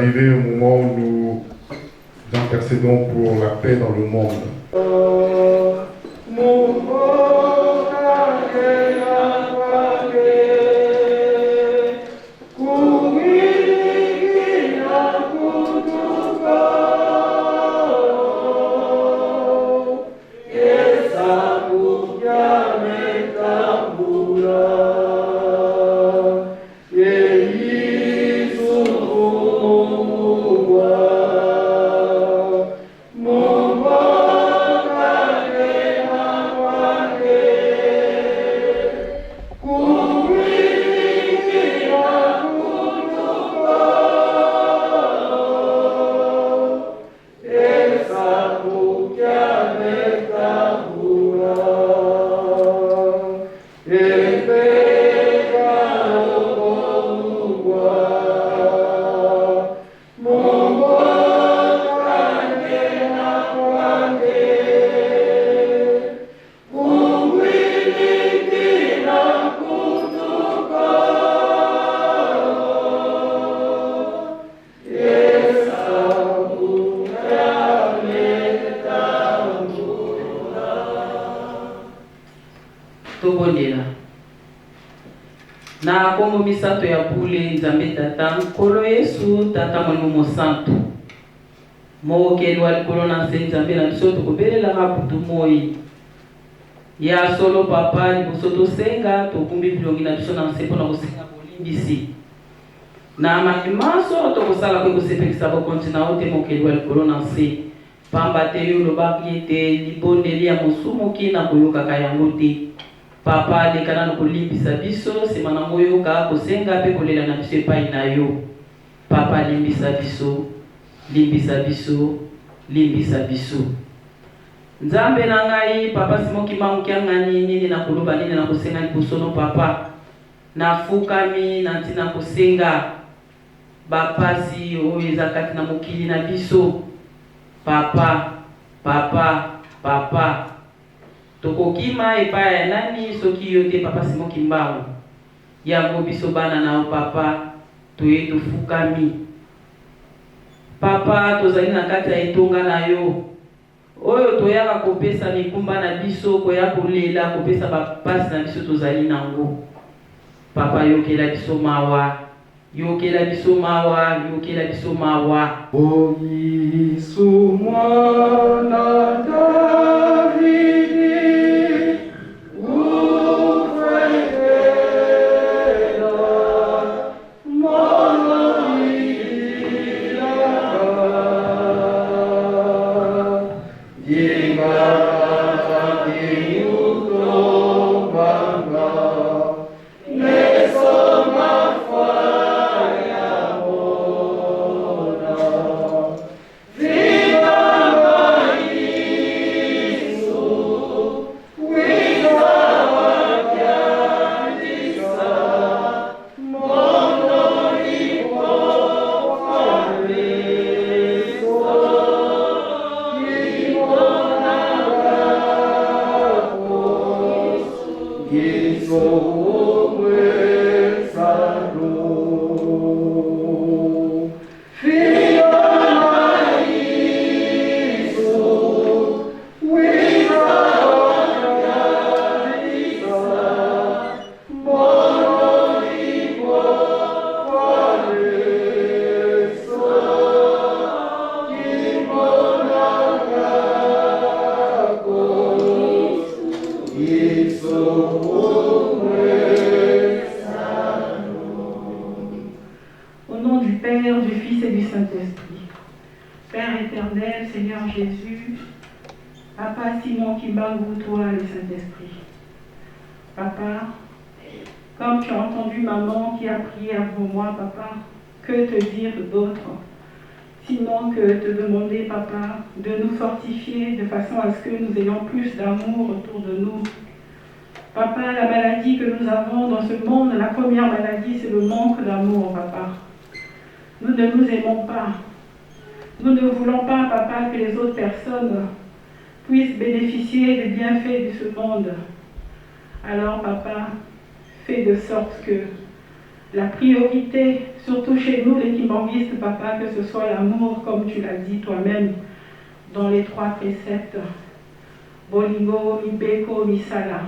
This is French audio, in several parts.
arrivé au moment où nous intercédons pour la paix dans le monde. Na kombo misato ya bule nzambe tata nkolo Yesu tata molimo santo mokeli wa likolo na nse nzambe na biso tokobelela butu moi ya solo papa liboso tosenga tokumbi bilongi na biso na nse mpona kosenga bolimbisi na makimaso tokosala kwe kosepelisa bokonzi na ote mokeli wa likolo na nse pamba te yo lobaki ete libondeli ya mosumoki na koyokaka yango te. Papa lekana no kolimbisa biso sima na moyoka kosenga pe kolela na biso epai na yo. Papa limbisa biso, limbisa biso, limbisa biso. Nzambe na ngai papa simoki mangukia ngani nini na koloba nini na kosenga liboso no papa. Nafukami na ntina kosenga bapasi oyo ezakati na mokili na biso. Papa, papa, papa. Tokokima epai ya nani soki yo te papa simoki mbangu. Yango biso bana na papa toye tofukami. Papa tozali na kati ya etonga na yo. Oyo toyaka kopesa mikumba na biso koya kolela kopesa bapasi na biso tozali nango. Papa yokela biso mawa. Yokela biso mawa, yokela biso mawa. Oyisu mwana David. Comme tu as entendu maman qui a prié avant moi, papa, que te dire d'autre? Sinon que te demander, papa, de nous fortifier de façon à ce que nous ayons plus d'amour autour de nous. Papa, la maladie que nous avons dans ce monde, la première maladie, c'est le manque d'amour, papa. Nous ne nous aimons pas. Nous ne voulons pas, papa, que les autres personnes puissent bénéficier des bienfaits de ce monde. Alors, papa, fais de sorte que La priorité, surtout chez nous les kimbanguistes, papa, que ce soit l'amour, comme tu l'as dit toi-même, dans les 3 préceptes. Bolingo, Mibeko, Misala.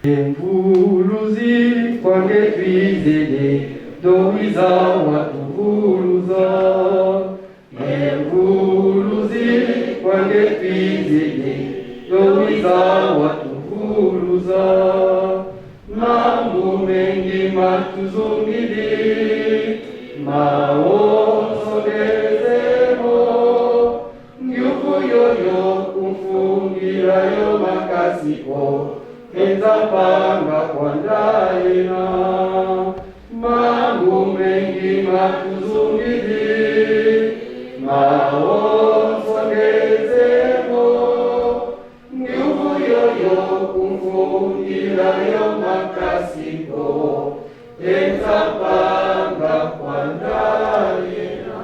Mvuluzi kwange twizele dowiza watuvuluza. Mvuluzi kwange twizele dowiza watuvuluza. Mambo mengi matuzungili maosogezemo ngyuku yoyo kumfungira yo makasiko enzapanga kwandaina. Mambo mengi matuzungili maosogezemo ngyuku yoyo kumfungira yo makasiko enzapanga kwandaina.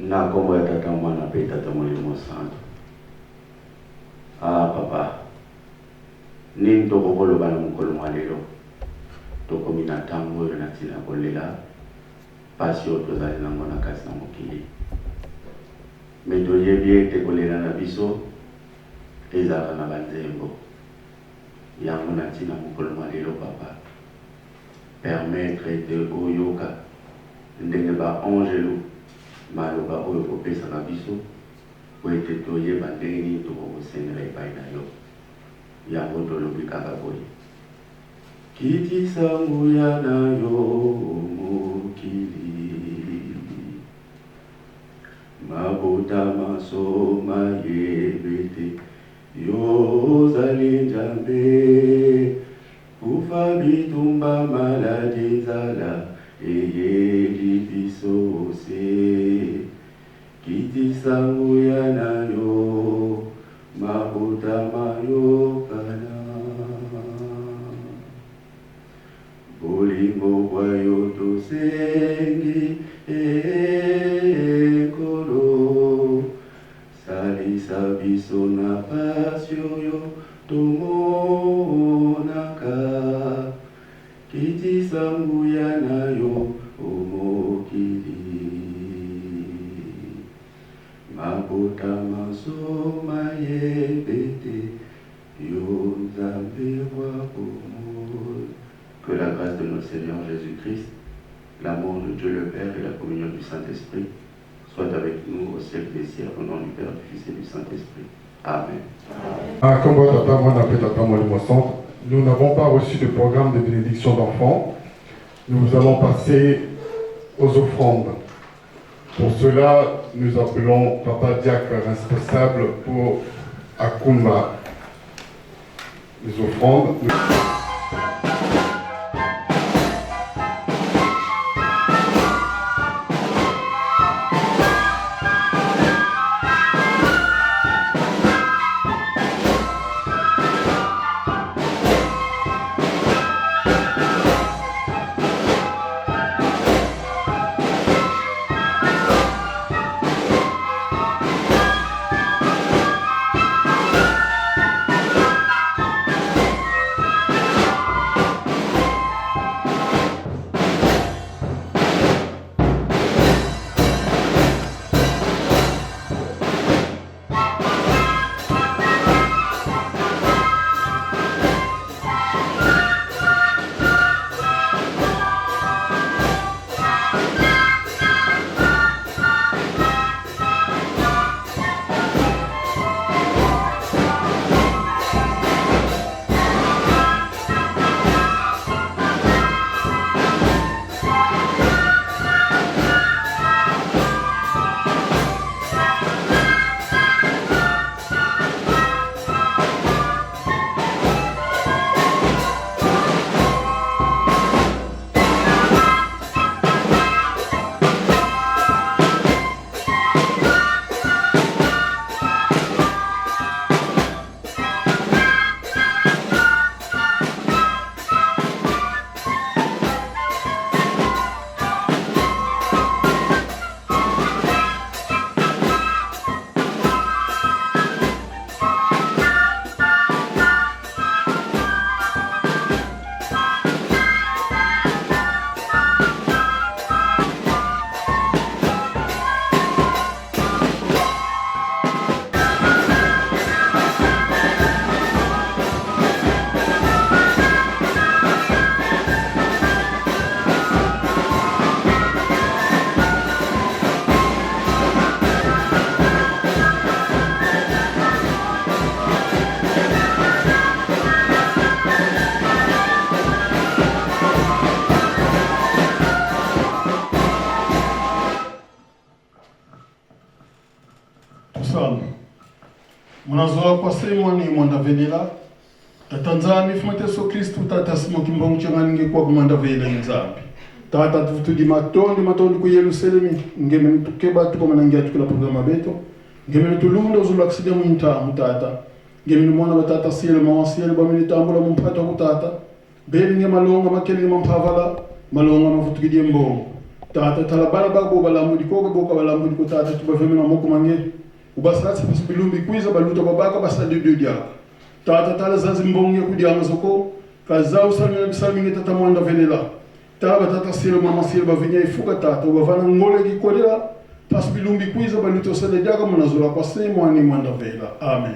Na kombo ya tata mwana pe tata Molimo Santo. Ah papa, ning toko koloba na mukolo mwalelo toko mina tango yo na tina kolela pasi oyo tozali nango na kasi na mokili. Me toyebi ete kolela na biso ezalaka na banzembo yango na tina mukolo mwalelo papa permettre ete oyoka ndenge ba angelo maloba oyo kopesaka biso po ete toyeba ndenge nini tokokosengela epai na yo. Yango tolobi kaka boye kitisa nguya na yo mokili mabota masoma yebete yo ozali nzambe kufa bitumba maladi nzala eyeli biso se kitisa nguya na yo mabuta mayokana bolingo bwayo tosengi ekolo salisa biso na pasi oyo tomonaka kitisa nguya na yo omokili mabota masoma yebete yo nzambe wa bomoi. Que la grâce de notre Seigneur Jésus-Christ, l'amour de Dieu le Père et la communion du Saint-Esprit soient avec nous au siècle des siècles, au nom du Père, du Fils et du Saint-Esprit. Amen. Ah, comme tata mwana pe tata Molimo Santo, nous n'avons pas reçu de programme de bénédiction d'enfants. Nous allons passer aux offrandes. Pour cela, nous appelons Papa Diacre responsable pour Akumba. Les offrandes. sana. Mnazoa kwa sehemu ni mwanda venela. Tatanzani fumate Yesu Kristo tatasimo kimbongo changaninge kwa mwanda vela nzambi. Tata tutudi matondi ku Yerusalemu ngeme tukeba tuko manangia tukula programa beto. Ngeme tulunda uzula kusida mutata. Ngeme mwana batata siele mawasiele ba militambula mumpata kutata. Beli nge malonga makeli mampavala malonga mafutukidie mbongo. Tata talabala bago balamudi ko boka balamudi ko tata tubafeme na moko mange. Ubasatsi pasibilumbi kwiza baluta babaka basadi dia. Tata tala zazi mbongo kudia mazoko kazao salmina tata mwanda venela. Taba tata sile mama sile bavinya ifuka tata ubavana ngole kikodela pasibilumbi kwiza baluta sade diaga mnazola kwa semo ani mwanda vela. Amen.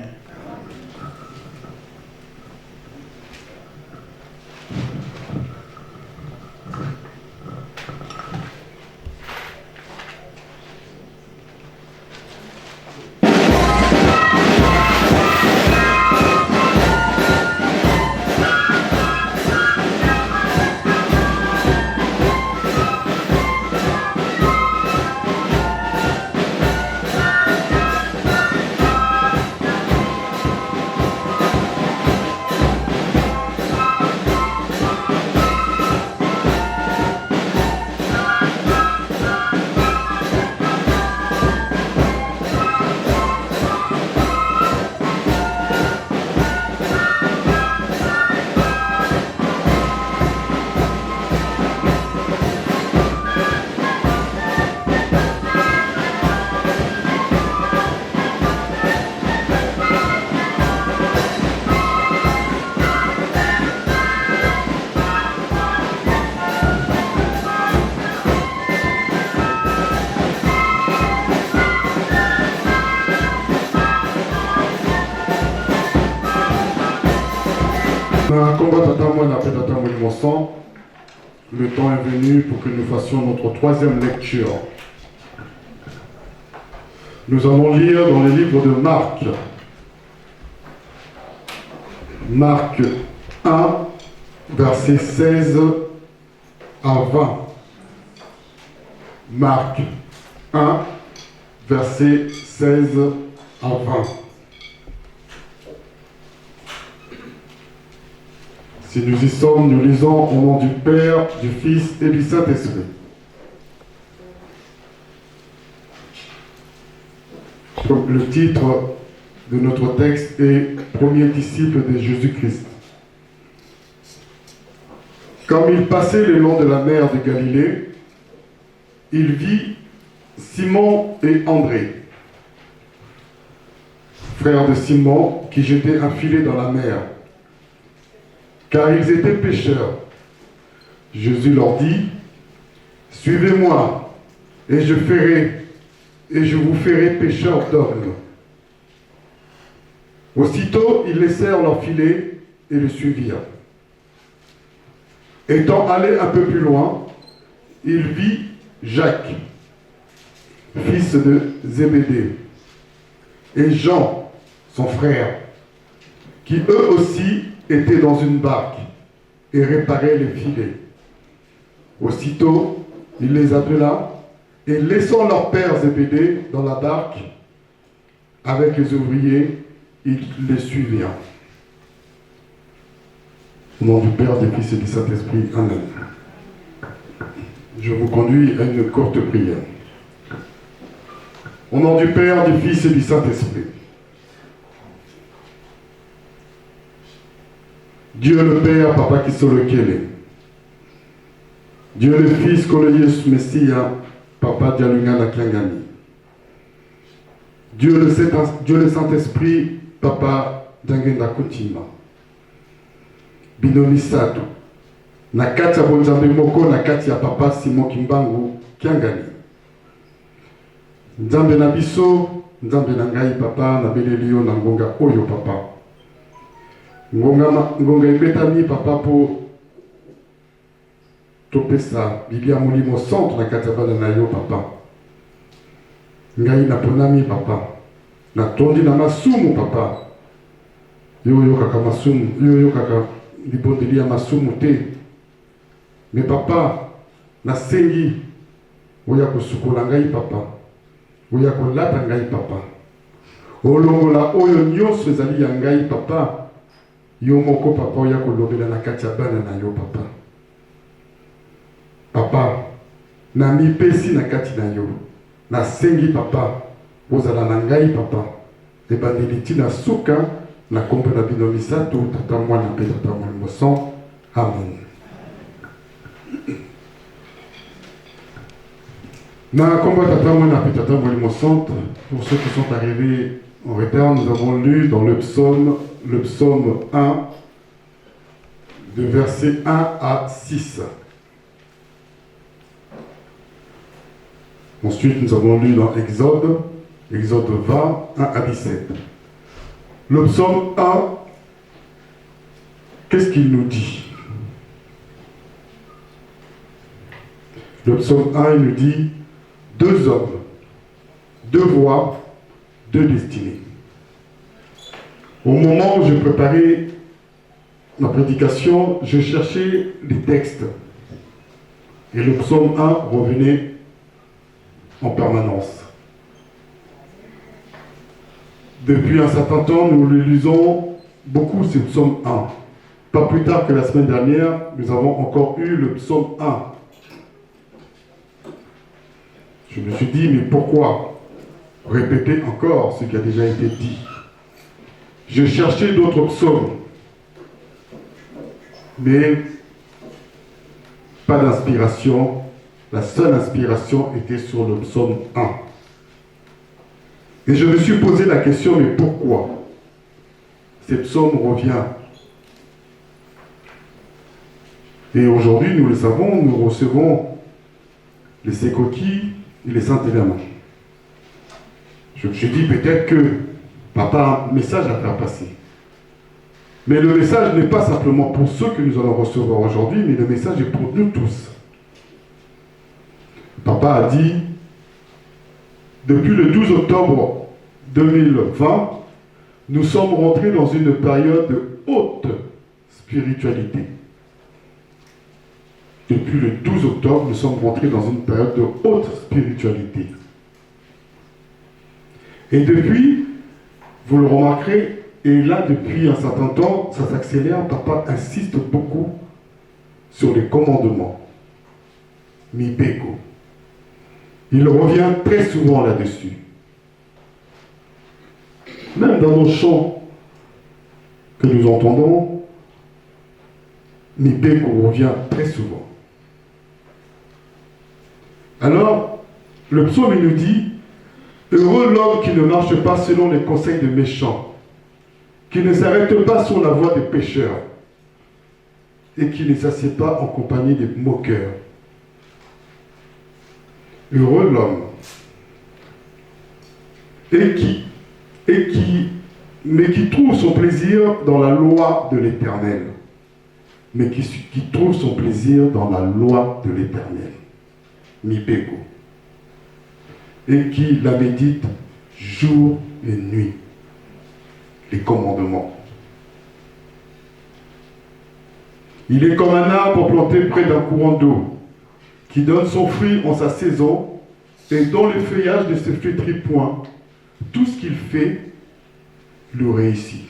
Le temps est venu pour que nous fassions notre troisième lecture. Nous allons lire dans le livre de Marc. Marc 1, versets 16 à 20. Marc 1, versets 16 à 20. Si nous y sommes, nous lisons au nom du Père, du Fils et du Saint-Esprit. Le titre de notre texte est « Premier disciple de Jésus-Christ ». Comme il passait le long de la mer de Galilée, il vit Simon et André, frères de Simon, qui jetaient un filet dans la mer, car ils étaient pécheurs. Jésus leur dit, « Suivez-moi, et je vous ferai pécheurs d'hommes. » Aussitôt, ils laissèrent leur filet et le suivirent. Étant allé un peu plus loin, il vit Jacques, fils de Zébédée, et Jean, son frère, qui eux aussi étaient dans une barque et réparaient les filets. Aussitôt, il les appela et laissant leur père Zébédée dans la barque avec les ouvriers, ils les suivirent. Au nom du Père, du Fils et du Saint-Esprit. Amen. Je vous conduis à une courte prière. Au nom du Père, du Fils et du Saint-Esprit. Dieu le Père, Papa qui sont le Kélé. Dieu le Fils, Koloyes Messia, Papa Dialungana Kiangani. Dieu le Saint-Esprit, Papa Dangenda Kutima. Binoni Sato. Nakati ya bonzambe moko, nakati ya Papa Simon Kimbangu Kiangani. Nzambe na biso, nzambe na ngai Papa, na belelio na ngonga oyo Papa. Ngonga ibetami Papa po topesa Biblia mulimo centre na katabala na yo Papa. Ngai na ponami Papa. Na tondi na masumu Papa. Yo kaka masumu, yo kaka libondelia masumu te. Mais Papa, na sengi oya kosukola ngai Papa. Oya kolata ngai Papa. olongola oyo nyonso ezali ya ngai papa, yo moko papa oya kolobela na kati ya bana na yo papa. Papa, na mipesi na kati na yo, na sengi papa, ozala na ngai papa, ebandeli tina suka, na kombo na bino misato, tata mwana mpe tata molimo santo. Amen. Na kombo tata mwana mpe tata molimo santo, pour ceux qui sont arrivés en retard, nous avons lu dans le psaume 1, de versets 1 à 6. Ensuite, nous avons lu dans Exode 20, 1 à 17. Le psaume 1, qu'est-ce qu'il nous dit? Le psaume 1, il nous dit deux hommes, deux voies, deux destinées. Au moment où je préparais ma prédication, je cherchais les textes. Et le psaume 1 revenait en permanence. Depuis un certain temps, nous le lisons beaucoup, ce psaume 1. Pas plus tard que la semaine dernière, nous avons encore eu le psaume 1. Je me suis dit, mais pourquoi répéter encore ce qui a déjà été dit? Je cherchais d'autres psaumes, mais pas d'inspiration. La seule inspiration était sur le psaume 1. Et je me suis posé la question, mais pourquoi ce psaume revient? Et aujourd'hui, nous le savons, nous recevons les sécoquilles et les Saint-Éléments. Je me suis dit peut-être que papa a un message à faire passer. Mais le message n'est pas simplement pour ceux que nous allons recevoir aujourd'hui, mais le message est pour nous tous. Papa a dit, depuis le 12 octobre 2020, nous sommes rentrés dans une période de haute spiritualité. Depuis le 12 octobre, nous sommes rentrés dans une période de haute spiritualité. Et depuis, vous le remarquerez, et là depuis un certain temps, ça s'accélère, papa insiste beaucoup sur les commandements. Mibeko. Il revient très souvent là-dessus. Même dans nos chants que nous entendons, Mibeko revient très souvent. Alors, le psaume il nous dit, heureux l'homme qui ne marche pas selon les conseils des méchants, qui ne s'arrête pas sur la voie des pécheurs, et qui ne s'assied pas en compagnie des moqueurs. Heureux l'homme, mais qui trouve son plaisir dans la loi de l'Éternel. Mais qui trouve son plaisir dans la loi de l'Éternel. Mibeko. Et qui la médite jour et nuit. Les commandements. Il est comme un arbre planté près d'un courant d'eau, qui donne son fruit en sa saison, et dont le feuillage ne se flétrit point. Tout ce qu'il fait le réussit.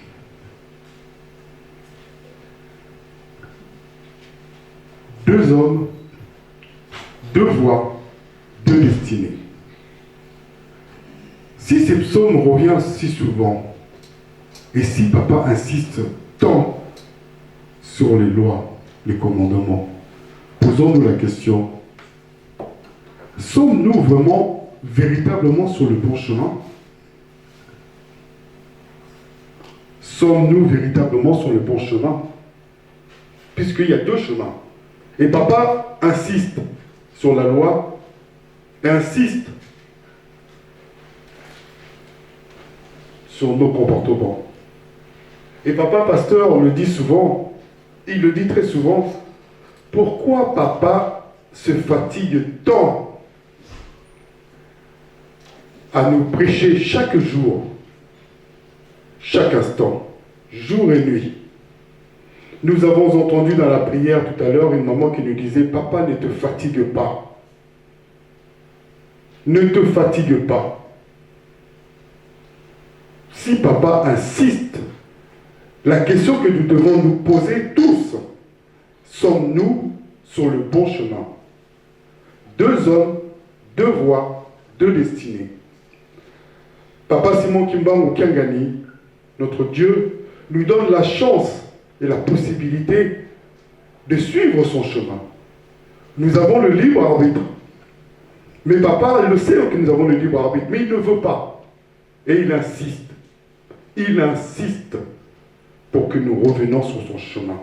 Deux hommes, deux voies, deux destinées. Si ces psaumes reviennent si souvent, et si papa insiste tant sur les lois, les commandements, posons-nous la question, sommes-nous vraiment, véritablement sur le bon chemin? Sommes-nous véritablement sur le bon chemin? Puisqu'il y a deux chemins. Et papa insiste sur la loi, et insiste sur nos comportements. Et papa pasteur, on le dit souvent, il le dit très souvent, pourquoi papa se fatigue tant à nous prêcher chaque jour, chaque instant, jour et nuit? Nous avons entendu dans la prière tout à l'heure une maman qui nous disait, papa, ne te fatigue pas. Ne te fatigue pas. si papa insiste, la question que nous devons nous poser tous, sommes-nous sur le bon chemin? Deux hommes, deux voies, deux destinées. Papa Simon Kimbangu Kiangani, notre Dieu, nous donne la chance et la possibilité de suivre son chemin. Nous avons le libre arbitre. Mais papa, il le sait que nous avons le libre arbitre, mais il ne veut pas. Et il insiste. Il insiste pour que nous revenions sur son chemin.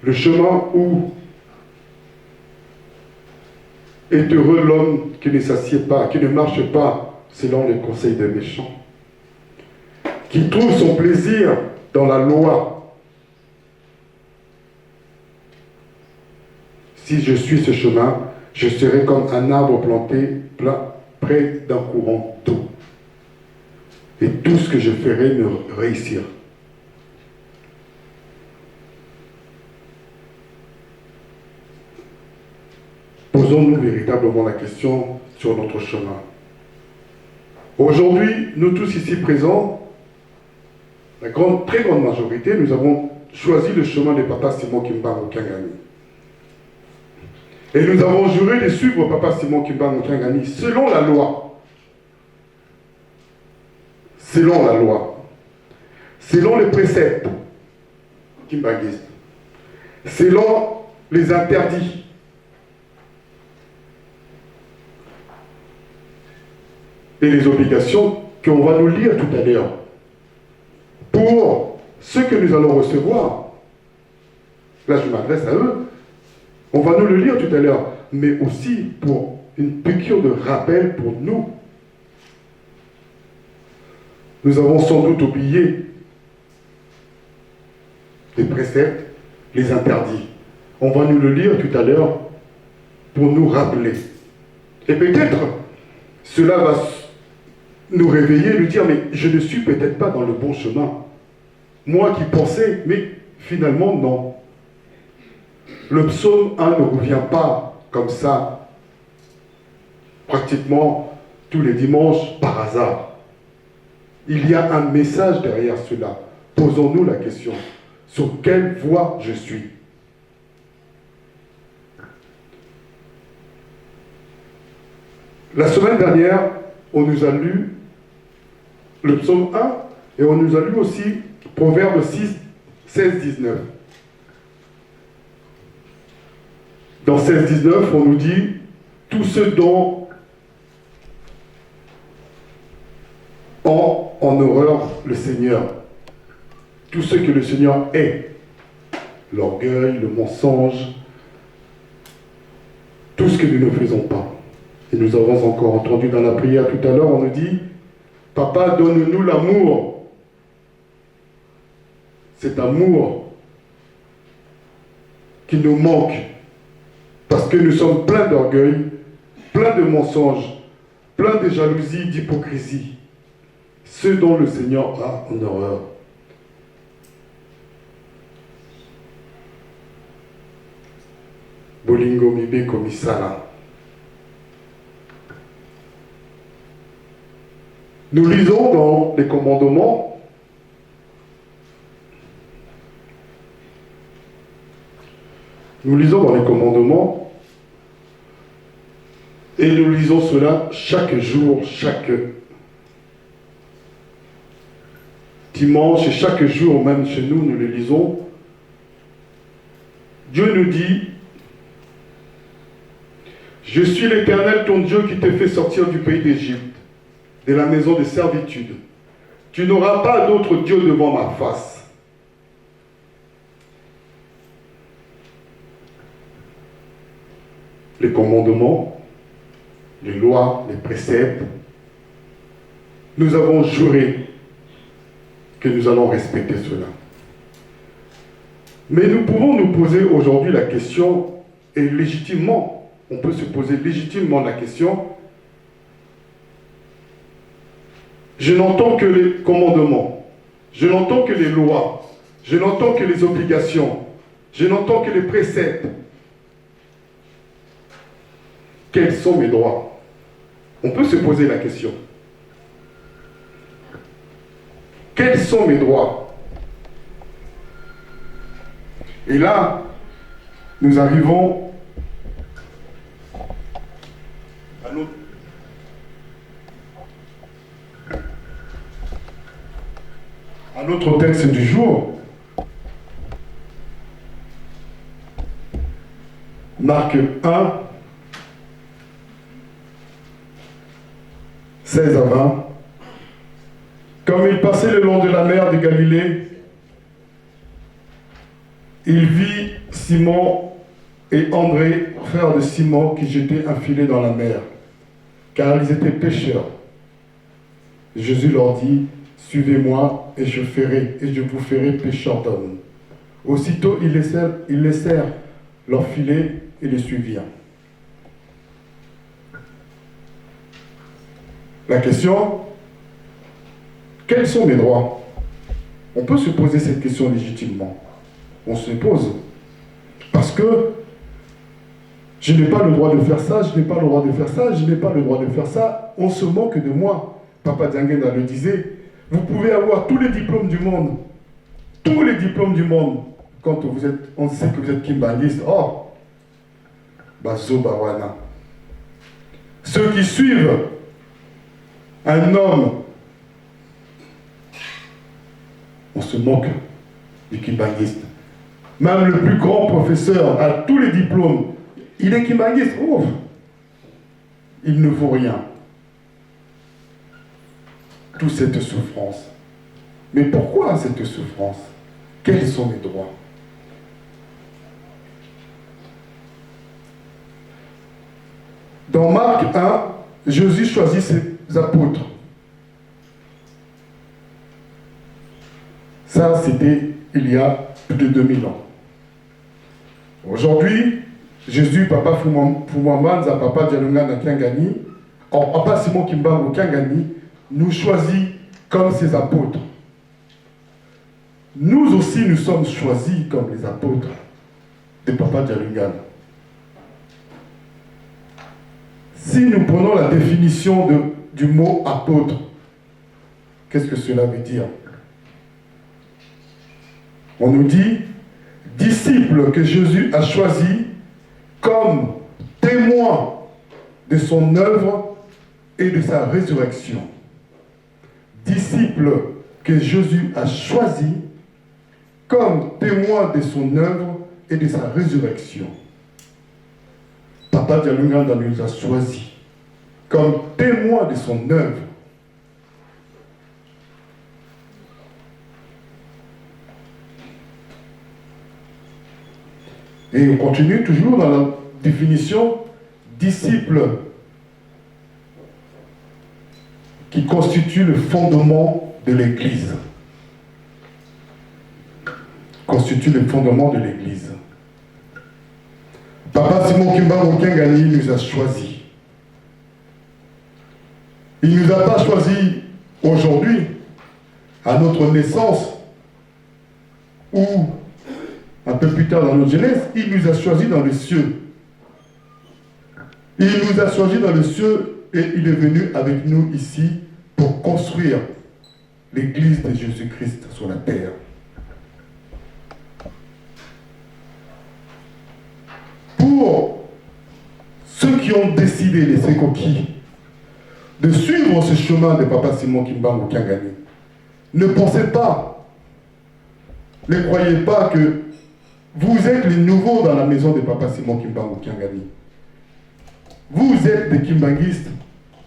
Le chemin où est heureux l'homme qui ne s'assied pas, qui ne marche pas selon les conseils des méchants, qui trouve son plaisir dans la loi. Si je suis ce chemin, je serai comme un arbre planté près d'un courant d'eau. Et tout ce que je ferai me réussira. Posons-nous véritablement la question sur notre chemin. Aujourd'hui, nous tous ici présents, la très grande majorité, nous avons choisi le chemin de Papa Simon Kimbangu Kiangani. Et nous avons juré de suivre Papa Simon Kimbangu Kiangani selon la loi. Selon la loi. Selon les préceptes kimbanguistes. Selon les interdits. Et les obligations qu'on va nous lire tout à l'heure. Pour ce que nous allons recevoir, là je m'adresse à eux, on va nous le lire tout à l'heure, mais aussi pour une piqûre de rappel pour nous. Nous avons sans doute oublié les préceptes, les interdits. On va nous le lire tout à l'heure pour nous rappeler. Et peut-être cela va nous réveiller, nous dire, mais je ne suis peut-être pas dans le bon chemin. Moi qui pensais, mais finalement non. Le psaume 1 ne revient pas comme ça, pratiquement tous les dimanches par hasard. Il y a un message derrière cela. Posons-nous la question, sur quelle voie je suis? La semaine dernière, on nous a lu le psaume 1 et on nous a lu aussi Proverbe 6, 16, 19. Dans 16, 19, on nous dit tous ceux dont ont en horreur le Seigneur, tout ce que le Seigneur est, l'orgueil, le mensonge, tout ce que nous ne faisons pas. Et nous avons encore entendu dans la prière tout à l'heure, on nous dit, Papa, donne-nous l'amour. Cet amour qui nous manque, parce que nous sommes pleins d'orgueil, pleins de mensonges, pleins de jalousie, d'hypocrisie, ceux dont le Seigneur a en horreur. Bolingo mibe komisala. Nous lisons dans les commandements et nous lisons cela chaque jour, chaque dimanche et chaque jour, même chez nous, nous le lisons. Dieu nous dit, je suis l'Éternel ton Dieu qui te fait sortir du pays d'Égypte, de la maison de servitude. Tu n'auras pas d'autre Dieu devant ma face. Les commandements, les lois, les préceptes, nous avons juré que nous allons respecter cela. Mais nous pouvons nous poser aujourd'hui la question, et légitimement, on peut se poser légitimement la question, je n'entends que les commandements, je n'entends que les lois, je n'entends que les obligations, je n'entends que les préceptes. Quels sont mes droits? On peut se poser la question. Quels sont mes droits? Et là, nous arrivons à notre texte du jour. Marc 1, 16 à 20. Comme il passait le long de la mer de Galilée, il vit Simon et André, frères de Simon, qui jetaient un filet dans la mer, car ils étaient pêcheurs. Jésus leur dit, « Suivez-moi, et je vous ferai pêcheurs d'hommes. » Aussitôt, ils laissèrent leur filet et les suivirent. La question, quels sont mes droits? On peut se poser cette question légitimement. On se pose. Parce que je n'ai pas le droit de faire ça, je n'ai pas le droit de faire ça, je n'ai pas le droit de faire ça. On se moque de moi. Papa Diangena le disait, vous pouvez avoir tous les diplômes du monde. Tous les diplômes du monde. Quand on sait que vous êtes kimbanguiste, oh, Bazo Bawana. Ceux qui suivent un homme, on se moque du kimbanguiste. Même le plus grand professeur a tous les diplômes. Il est kimbanguiste. Oh, il ne vaut rien. Toute cette souffrance. Mais pourquoi cette souffrance? Quels sont mes droits? Dans Marc 1, Jésus choisit ses apôtres. Ça, c'était il y a plus de 2000 ans. Aujourd'hui, Jésus, Papa Foumamanza, Papa Dialonga na Kiangani, Papa Simon Kimbango Kiangani, nous choisit comme ses apôtres. Nous aussi, nous sommes choisis comme les apôtres de Papa Dialonga. Si nous prenons la définition du mot apôtre, qu'est-ce que cela veut dire? On nous dit disciple que Jésus a choisi comme témoin de son œuvre et de sa résurrection. Disciple que Jésus a choisi comme témoin de son œuvre et de sa résurrection. Papa Dialunganda nous a choisis comme témoin de son œuvre. Et on continue toujours dans la définition disciple qui constitue le fondement de l'Église. Constitue le fondement de l'Église. Papa Simon Kimbango Kiangani nous a choisis. Il ne nous a pas choisis aujourd'hui, à notre naissance, ou un peu plus tard dans notre jeunesse, il nous a choisis dans les cieux. Il nous a choisis dans les cieux et il est venu avec nous ici pour construire l'Église de Jésus-Christ sur la terre. Pour ceux qui ont décidé, les Sekoki, de suivre ce chemin de Papa Simon Kimbango Kiangani, ne pensez pas, ne croyez pas que vous êtes les nouveaux dans la maison de Papa Simon Kimbango Kiangani. Vous êtes des kimbanguistes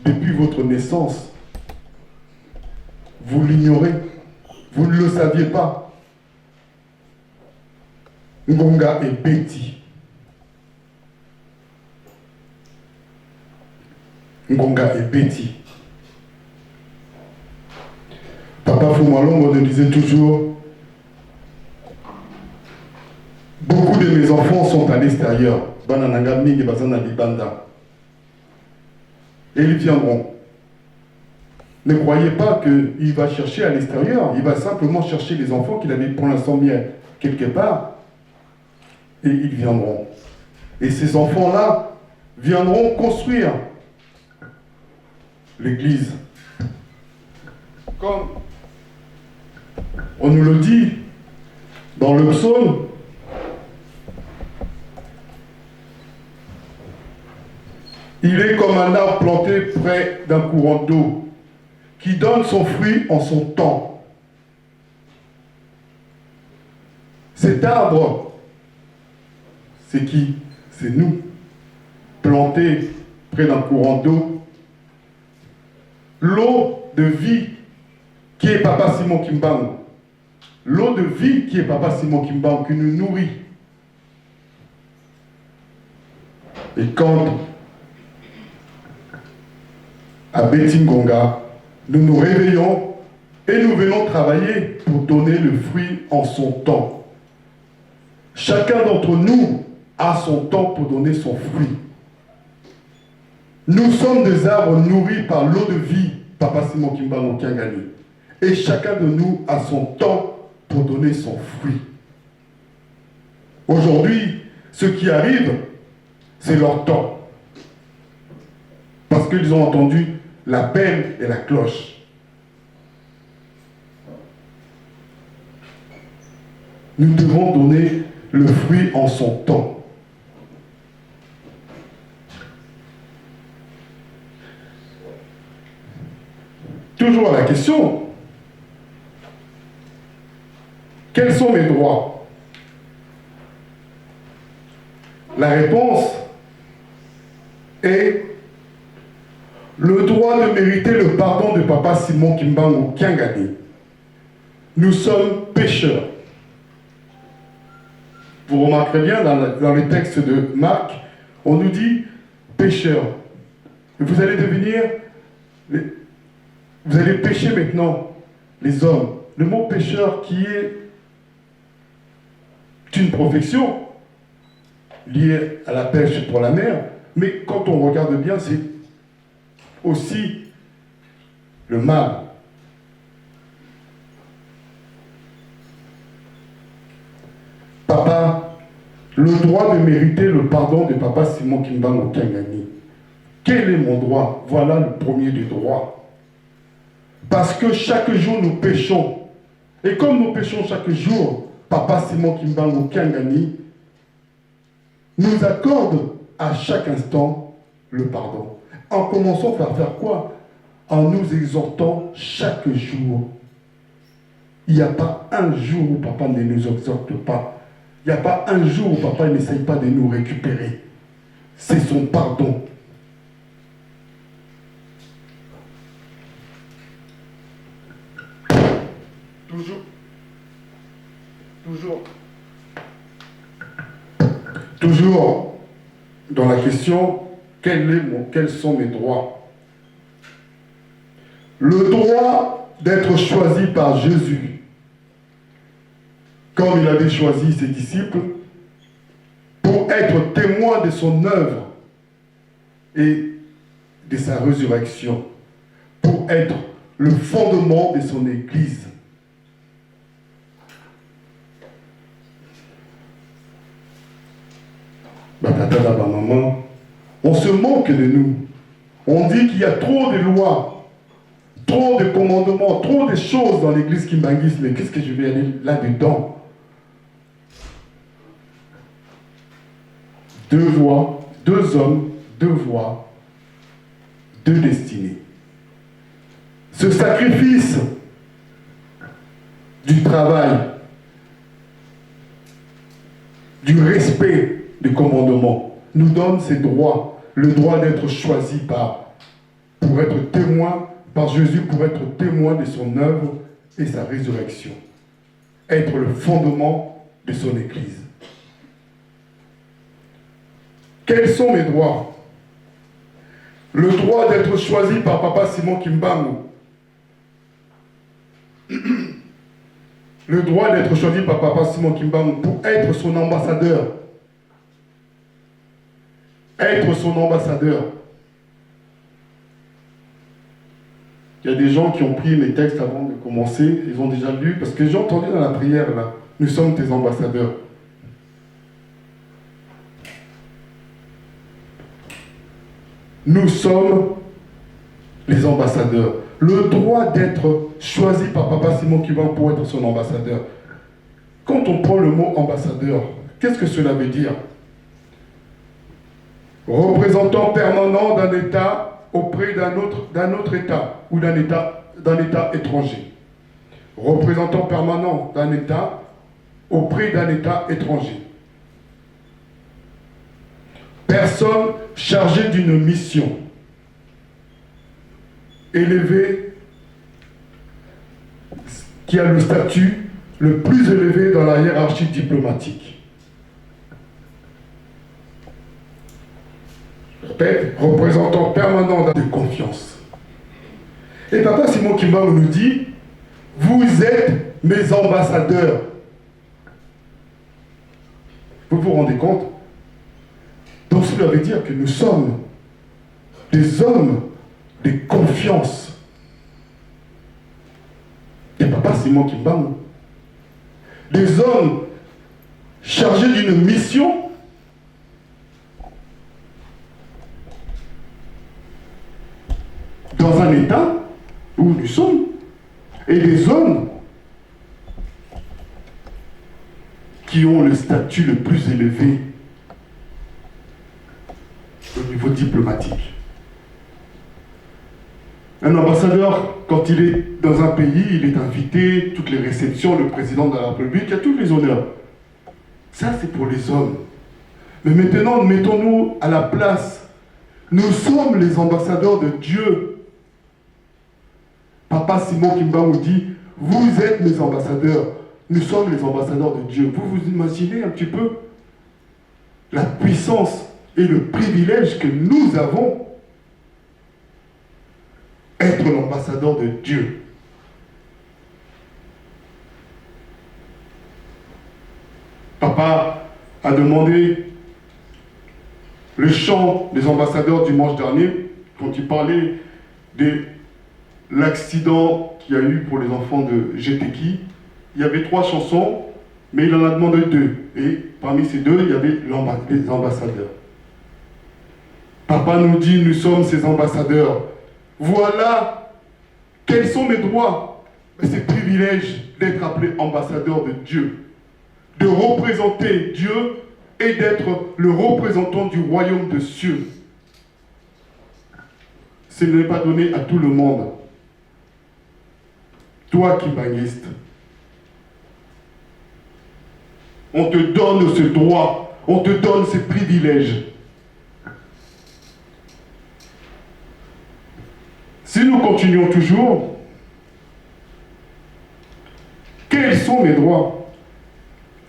depuis votre naissance. Vous l'ignorez. Vous ne le saviez pas. Ngonga et Betty. Ngonga et Betty. Papa Foumalongo me disait toujours, beaucoup de mes enfants sont à l'extérieur. Bananangami et Bazana Libanda. Et ils viendront. Ne croyez pas qu'il va chercher à l'extérieur. Il va simplement chercher les enfants qu'il avait pour l'instant mis quelque part. Et ils viendront. Et ces enfants-là viendront construire l'Église. Comme On nous le dit dans le psaume. Il est comme un arbre planté près d'un courant d'eau, qui donne son fruit en son temps. Cet arbre, c'est qui? C'est nous, plantés près d'un courant d'eau. L'eau de vie qui est Papa Simon Kimbangu. L'eau de vie qui est Papa Simon Kimbangu, qui nous nourrit. Et quand à Betingonga, nous nous réveillons et nous venons travailler pour donner le fruit en son temps. Chacun d'entre nous a son temps pour donner son fruit. Nous sommes des arbres nourris par l'eau de vie, Papa Simon Kimbangu Kiangani. Et chacun de nous a son temps pour donner son fruit. Aujourd'hui, ceux qui arrivent, c'est leur temps. Parce qu'ils ont entendu l'appel et la cloche. Nous devons donner le fruit en son temps. Toujours à la question, quels sont mes droits? La réponse est le droit de mériter le pardon de Papa Simon Kimbangu Kiangani. Nous sommes pécheurs. Vous remarquerez bien dans les textes de Marc, on nous dit pécheurs. Vous allez devenir, vous allez pécher maintenant, les hommes. Le mot pécheur qui est une profession liée à la pêche pour la mer, mais quand on regarde bien, c'est aussi le mal. Papa, le droit de mériter le pardon de Papa Simon Kimbangu Kiangani. Quel est mon droit? Voilà le premier des droits. Parce que chaque jour nous péchons. Et comme nous péchons chaque jour, Papa Simon Kimbangu Kiangani nous accorde à chaque instant le pardon. En commençant par faire quoi? En nous exhortant chaque jour. Il n'y a pas un jour où Papa ne nous exhorte pas. Il n'y a pas un jour où Papa n'essaye pas de nous récupérer. C'est son pardon. Toujours dans la question, quels sont mes droits? Le droit d'être choisi par Jésus, comme il avait choisi ses disciples, pour être témoin de son œuvre et de sa résurrection, pour être le fondement de son Église. Maman, on se moque de nous. On dit qu'il y a trop de lois, trop de commandements, trop de choses dans l'église kimbanguiste, mais qu'est-ce que je vais aller là-dedans? 2 voies, 2 hommes, 2 voies, 2 destinées. Ce sacrifice du travail, du respect des commandements, nous donne ces droits, le droit d'être choisi pour être témoin par Jésus, pour être témoin de son œuvre et sa résurrection, être le fondement de son Église. Quels sont mes droits? Le droit d'être choisi par Papa Simon Kimbangu. Le droit d'être choisi par Papa Simon Kimbangu pour être son ambassadeur. Être son ambassadeur. Il y a des gens qui ont pris mes textes avant de commencer, ils ont déjà lu, parce que j'ai entendu dans la prière, là, nous sommes tes ambassadeurs. Nous sommes les ambassadeurs. Le droit d'être choisi par Papa Simon Kimbangu pour être son ambassadeur. Quand on prend le mot ambassadeur, qu'est-ce que cela veut dire? Représentant permanent d'un État auprès d'un autre État ou d'un État étranger. Représentant permanent d'un État auprès d'un État étranger. Personne chargée d'une mission élevée, qui a le statut le plus élevé dans la hiérarchie diplomatique. Je répète, représentant permanent de confiance. Et Papa Simon Kimbangu nous dit, vous êtes mes ambassadeurs. Vous vous rendez compte? Donc cela veut dire que nous sommes des hommes de confiance. Et Papa Simon Kimbangu. Des hommes chargés d'une mission dans un État où nous sommes, et des hommes qui ont le statut le plus élevé au niveau diplomatique. Un ambassadeur, quand il est dans un pays, il est invité, toutes les réceptions, le président de la République, il y a tous les honneurs. Ça, c'est pour les hommes. Mais maintenant, mettons-nous à la place. Nous sommes les ambassadeurs de Dieu. Papa Simon Kimbangu dit, vous êtes mes ambassadeurs. Nous sommes les ambassadeurs de Dieu. Vous vous imaginez un petit peu la puissance et le privilège que nous avons être l'ambassadeur de Dieu. Papa a demandé le chant des ambassadeurs dimanche dernier, quand il parlait de l'accident qu'il y a eu pour les enfants de GTK. Il y avait 3 chansons, mais il en a demandé 2. Et parmi ces 2, il y avait les ambassadeurs. Papa nous dit, nous sommes ces ambassadeurs. Voilà quels sont mes droits. Ces privilèges d'être appelé ambassadeur de Dieu, de représenter Dieu et d'être le représentant du royaume de cieux. Ce n'est pas donné à tout le monde. Toi qui banguiste, on te donne ce droit, on te donne ces privilèges. Si nous continuons toujours, quels sont mes droits?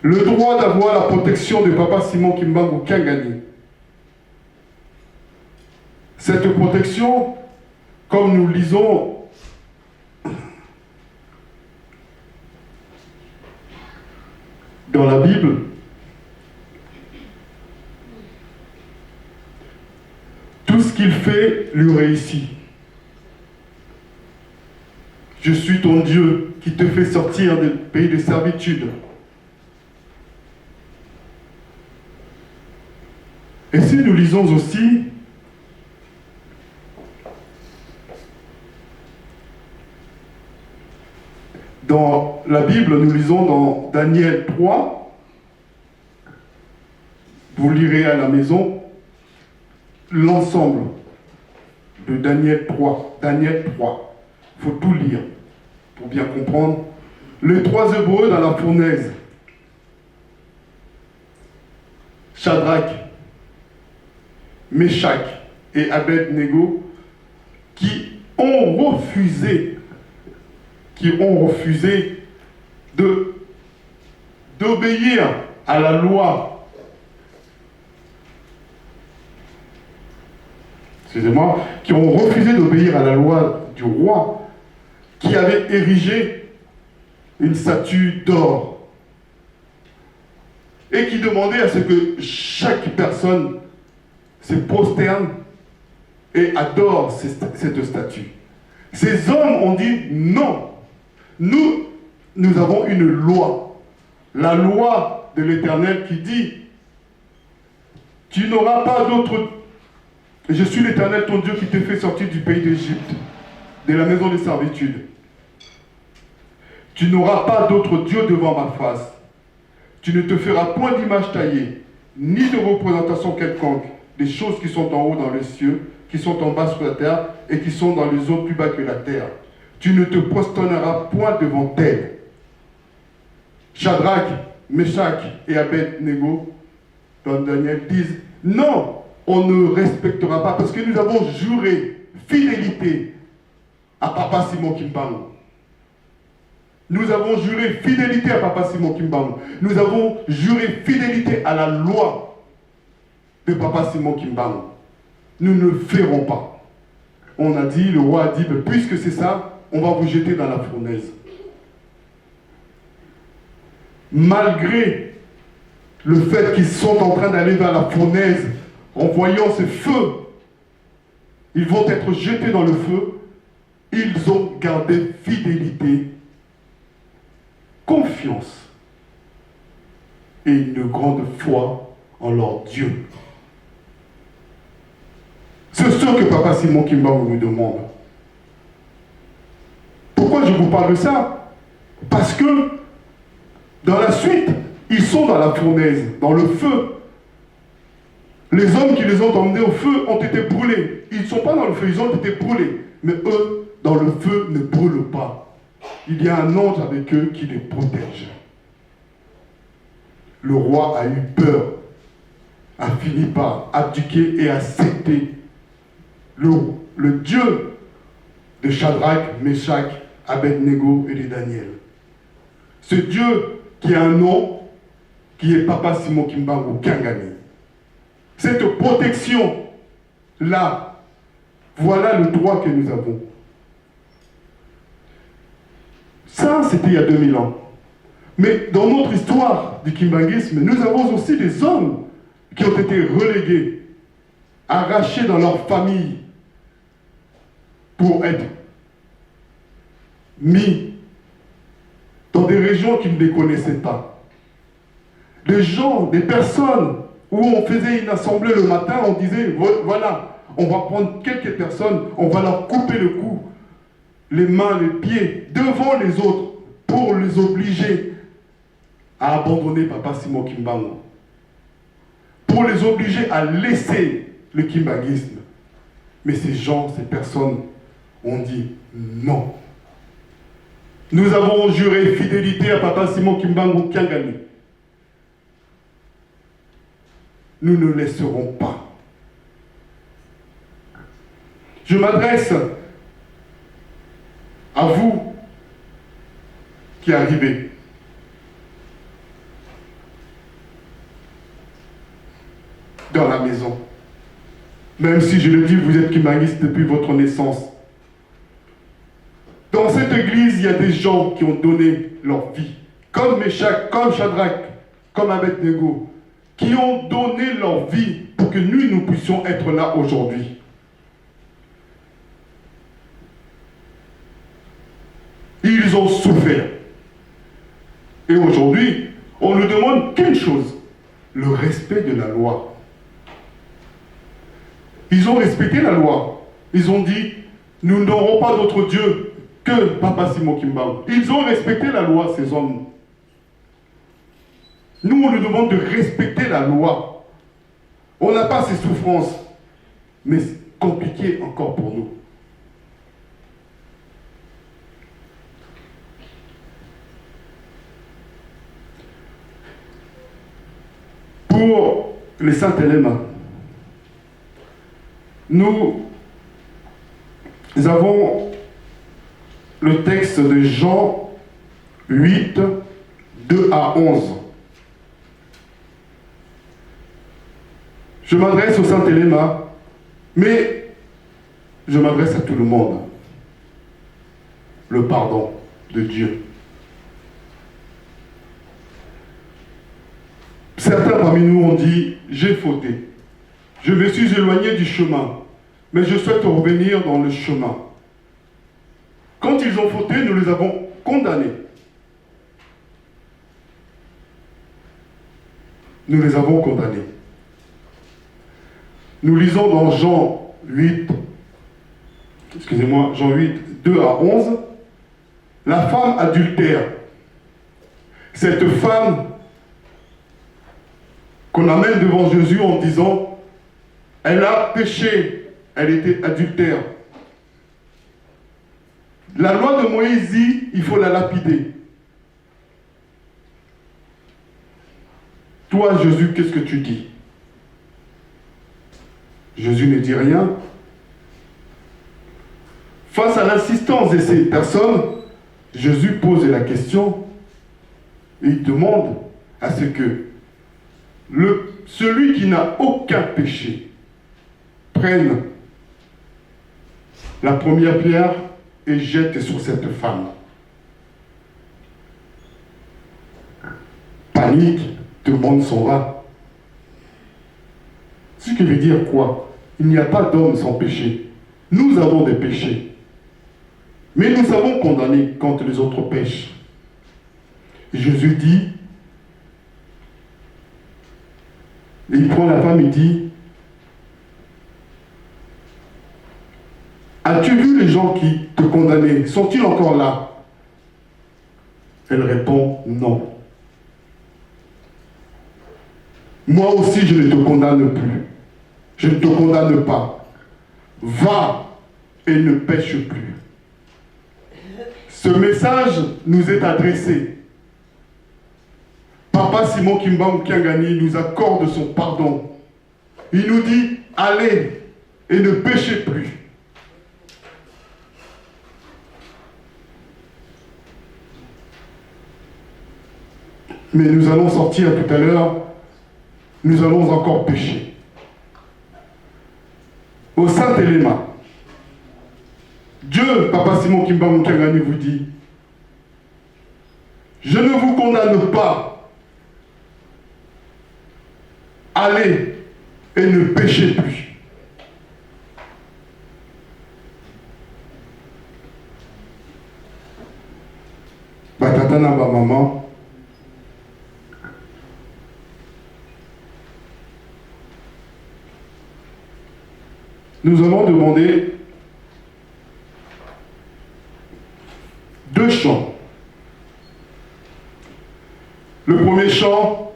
Le droit d'avoir la protection de Papa Simon Kimbangu Kiangani. Cette protection, comme nous lisons dans la Bible, tout ce qu'il fait lui réussit. Je suis ton Dieu qui te fait sortir du pays de servitude. Et si nous lisons aussi dans la Bible, nous lisons dans Daniel 3, vous lirez à la maison l'ensemble de Daniel 3. Daniel 3, il faut tout lire pour bien comprendre. Les 3 Hébreux dans la fournaise, Shadrach, Meshach et Abed-Nego, qui ont refusé d'obéir à la loi. Excusez-moi, qui ont refusé d'obéir à la loi du roi, qui avait érigé une statue d'or et qui demandait à ce que chaque personne se prosterne et adore cette statue. Ces hommes ont dit non. Nous avons une loi, la loi de l'Éternel qui dit tu n'auras pas d'autre Je suis l'Éternel, ton Dieu, qui t'ai fait sortir du pays d'Égypte, de la maison de servitude. Tu n'auras pas d'autre Dieu devant ma face. Tu ne te feras point d'image taillée, ni de représentation quelconque des choses qui sont en haut dans les cieux, qui sont en bas sur la terre, et qui sont dans les eaux plus bas que la terre. Tu ne te prosterneras point devant elles. Shadrach, Meshach et Abed-Nego, dans Daniel, disent, non, on ne respectera pas, parce que nous avons juré fidélité à Papa Simon Kimbangu. Nous avons juré fidélité à Papa Simon Kimbangu. Nous avons juré fidélité à la loi de Papa Simon Kimbangu. Nous ne le ferons pas. On a dit, le roi a dit, puisque c'est ça, on va vous jeter dans la fournaise. Malgré le fait qu'ils sont en train d'aller vers la fournaise, en voyant ce feu, ils vont être jetés dans le feu, ils ont gardé fidélité, confiance et une grande foi en leur Dieu. C'est ce que Papa Simon Kimbangu nous demande. Pourquoi je vous parle de ça? Parce que dans la suite, ils sont dans la fournaise, dans le feu. Les hommes qui les ont emmenés au feu ont été brûlés. Ils ne sont pas dans le feu, ils ont été brûlés. Mais eux, dans le feu, ne brûlent pas. Il y a un ange avec eux qui les protège. Le roi a eu peur, a fini par abdiquer et accepter le Dieu de Shadrach, Meshach, Abed-Nego et de Daniel. Ce Dieu qui a un nom, qui est Papa Simon Kimbangu Kangani. Cette protection-là, voilà le droit que nous avons. Ça, c'était il y a 2000 ans. Mais dans notre histoire du kimbanguisme, nous avons aussi des hommes qui ont été relégués, arrachés dans leur famille pour être mis dans des régions qu'ils ne les connaissaient pas. Des gens, des personnes où on faisait une assemblée le matin, on disait, voilà, on va prendre quelques personnes, on va leur couper le cou, les mains, les pieds, devant les autres, pour les obliger à abandonner Papa Simon Kimbangu, pour les obliger à laisser le kimbanguisme. Mais ces gens, ces personnes ont dit non. Nous avons juré fidélité à Papa Simon Kimbangu Kangani. Nous ne laisserons pas. Je m'adresse à vous qui arrivez. Dans la maison. Même si je le dis, vous êtes kimbanguiste depuis votre naissance. Dans cette église, il y a des gens qui ont donné leur vie. Comme Meshach, comme Shadrach, comme Abed-Nego, qui ont donné leur vie pour que nous puissions être là aujourd'hui. Ils ont souffert. Et aujourd'hui, on ne demande qu'une chose, le respect de la loi. Ils ont respecté la loi. Ils ont dit, nous n'aurons pas d'autre Dieu que Papa Simon Kimbangu. Ils ont respecté la loi, ces hommes. Nous, on nous demande de respecter la loi. On n'a pas ces souffrances, mais c'est compliqué encore pour nous. Pour les saints éléments, nous avons le texte de Jean 8, 2 à 11. Je m'adresse au saint Éléma, mais je m'adresse à tout le monde. Le pardon de Dieu. Certains parmi nous ont dit, j'ai fauté. Je me suis éloigné du chemin, mais je souhaite revenir dans le chemin. Quand ils ont fauté, nous les avons condamnés. Nous les avons condamnés. Nous lisons dans Jean 8, Jean 8, 2 à 11, la femme adultère. Cette femme qu'on amène devant Jésus en disant, elle a péché, elle était adultère. La loi de Moïse dit, il faut la lapider. Toi, Jésus, qu'est-ce que tu dis? Jésus ne dit rien. Face à l'insistance de ces personnes, Jésus pose la question et il demande à ce que celui qui n'a aucun péché prenne la première pierre et jette sur cette femme. Panique, tout le monde s'en va. Ce qui veut dire quoi? Il n'y a pas d'homme sans péché. Nous avons des péchés. Mais nous savons condamner quand les autres pêchent. Jésus dit, et il prend la femme et dit, as-tu vu les gens qui te condamnaient? Sont-ils encore là? Elle répond, non. Moi aussi, je ne te condamne plus. Je ne te condamne pas. Va et ne pêche plus. Ce message nous est adressé. Papa Simon Kimbam Kiangani nous accorde son pardon. Il nous dit, allez et ne péchez plus. Mais nous allons sortir tout à l'heure, nous allons encore pécher. Au Saint-Éléma, Dieu, Papa Simon Kimbam Kiangani vous dit, je ne vous condamne pas. Allez et ne péchez plus. Batatana ba maman. Nous allons demander 2 chants. Le premier chant,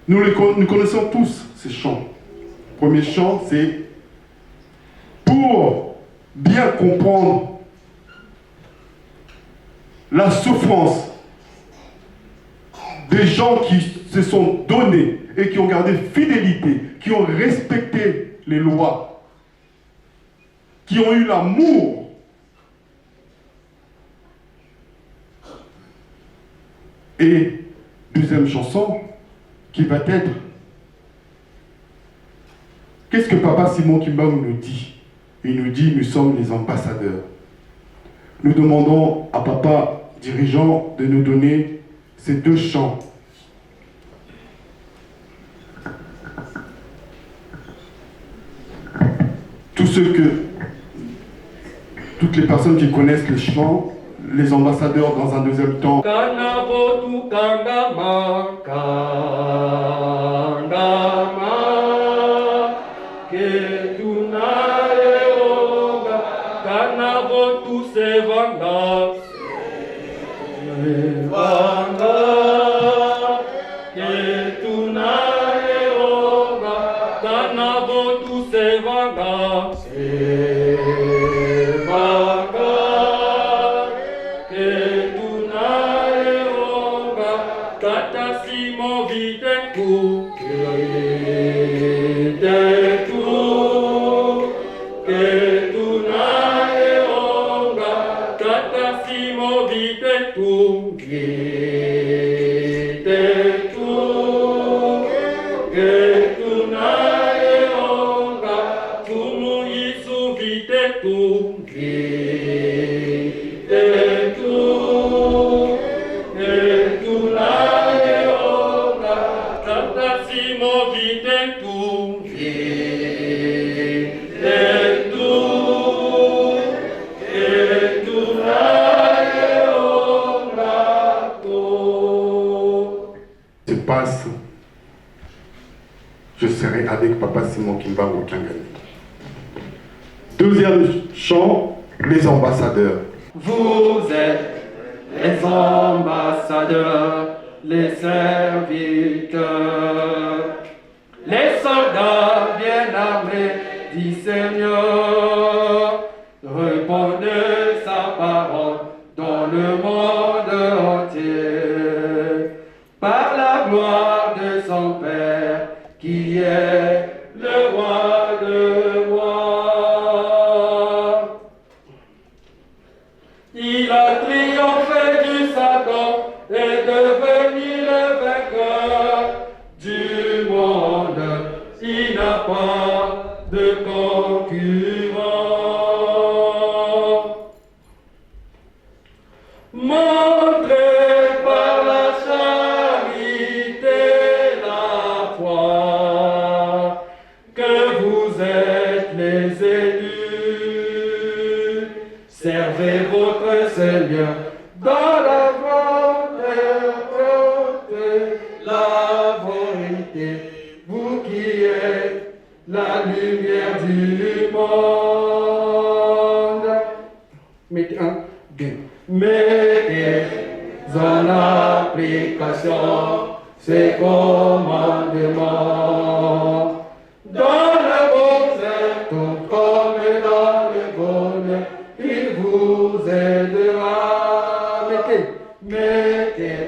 nous connaissons tous ces chants. Le premier chant, c'est pour bien comprendre la souffrance des gens qui se sont donnés et qui ont gardé fidélité, qui ont respecté les lois, qui ont eu l'amour. Et deuxième chanson qui va être, qu'est-ce que Papa Simon Kimbam nous dit? Il nous dit, nous sommes les ambassadeurs. Nous demandons à Papa dirigeant de nous donner ces 2 chants. Toutes les personnes qui connaissent le chant, les ambassadeurs dans un deuxième temps. Oh avec Papa Simon Kimbango Kiangani. Deuxième chant, les ambassadeurs. Vous êtes les ambassadeurs, les serviteurs, les soldats bien armés du Seigneur. Répandez sa parole dans le monde entier, par la gloire de son Père, qui est le roi de rois. Il a triomphé du Satan et devenu le vainqueur du monde. Il n'a pas de concurrent. Montrez par la charité la foi que vous êtes les élus. Servez votre Seigneur dans la volonté, la vérité, vous qui êtes la lumière du monde. Mettez un, deux. Mettez en application ces commandements. Dans le bon tout comme dans le bonheur, il vous aidera. Mettez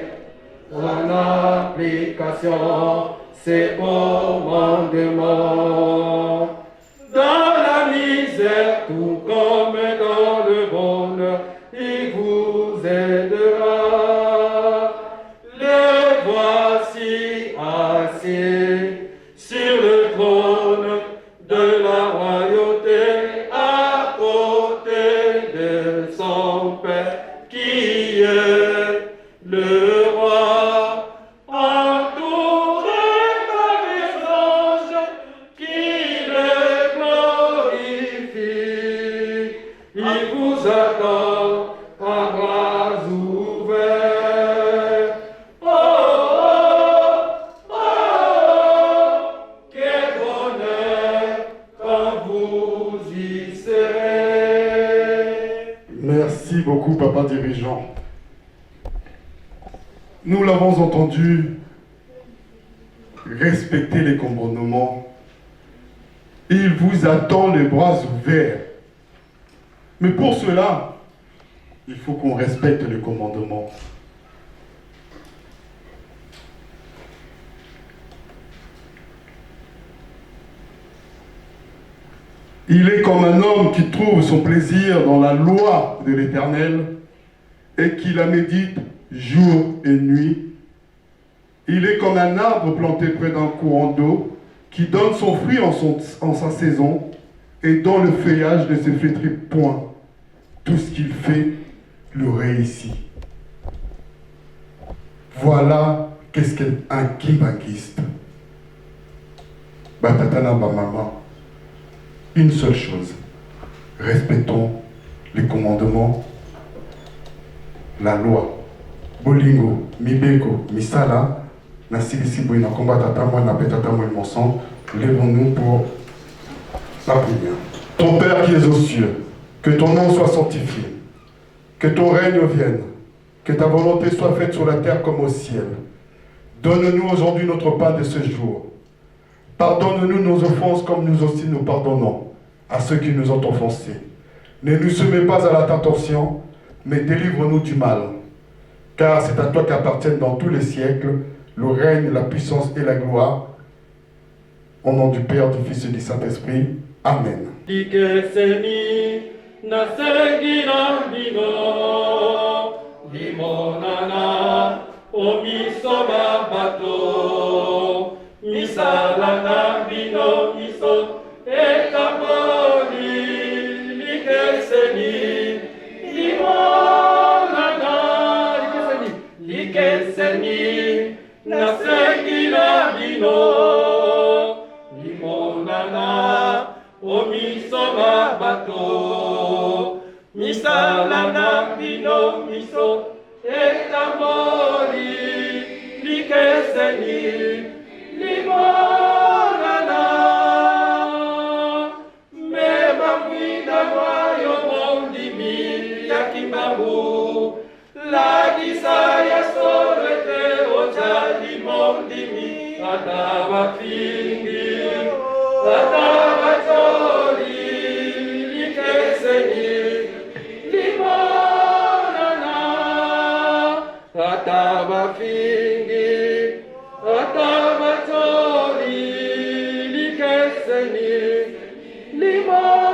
en application ces commandements. Dans la misère, tout comme dans le bonheur, il vous aidera. Les voici assis sur le trône de la royauté, à côté de son Père, qui est le roi, entouré par les anges qui le glorifient. Il vous attend à bras ouverts. Oh, oh, oh, quel bonheur quand vous y serez. Merci beaucoup, Papa dirigeant. Nous l'avons entendu, respectez les commandements. Il vous attend les bras ouverts. Mais pour cela, il faut qu'on respecte les commandements. Il est comme un homme qui trouve son plaisir dans la loi de l'Éternel et qui la médite jour et nuit. Il est comme un arbre planté près d'un courant d'eau qui donne son fruit en sa saison et dont le feuillage ne se flétrit point. Tout ce qu'il fait le réussit. Voilà qu'est-ce qu'un kimbangiste. Batatana maman. Une seule chose. Respectons les commandements, la loi. Bolingo, Mibeko, Misala, Nasilisibo, na combat Tatamo, na Petatamo et Monson, lèvons-nous pour la prière. Ton Père qui es aux cieux, que ton nom soit sanctifié, que ton règne vienne, que ta volonté soit faite sur la terre comme au ciel. Donne-nous aujourd'hui notre pain de ce jour. Pardonne-nous nos offenses comme nous aussi nous pardonnons à ceux qui nous ont offensés. Ne nous soumets pas à la tentation, mais délivre-nous du mal. Car c'est à toi qu'appartiennent dans tous les siècles le règne, la puissance et la gloire. Au nom du Père, du Fils et du Saint-Esprit. Amen. Misalana bino miso etaboli likeseni limonana likeseni nasekila bino limonana omiso mabato misalana bino miso etaboli likeseni limonana mabu la kisaya sorete ojali mondimi ataba fingi ataba tori likeseni limonana ataba fingi ataba tori likeseni limonana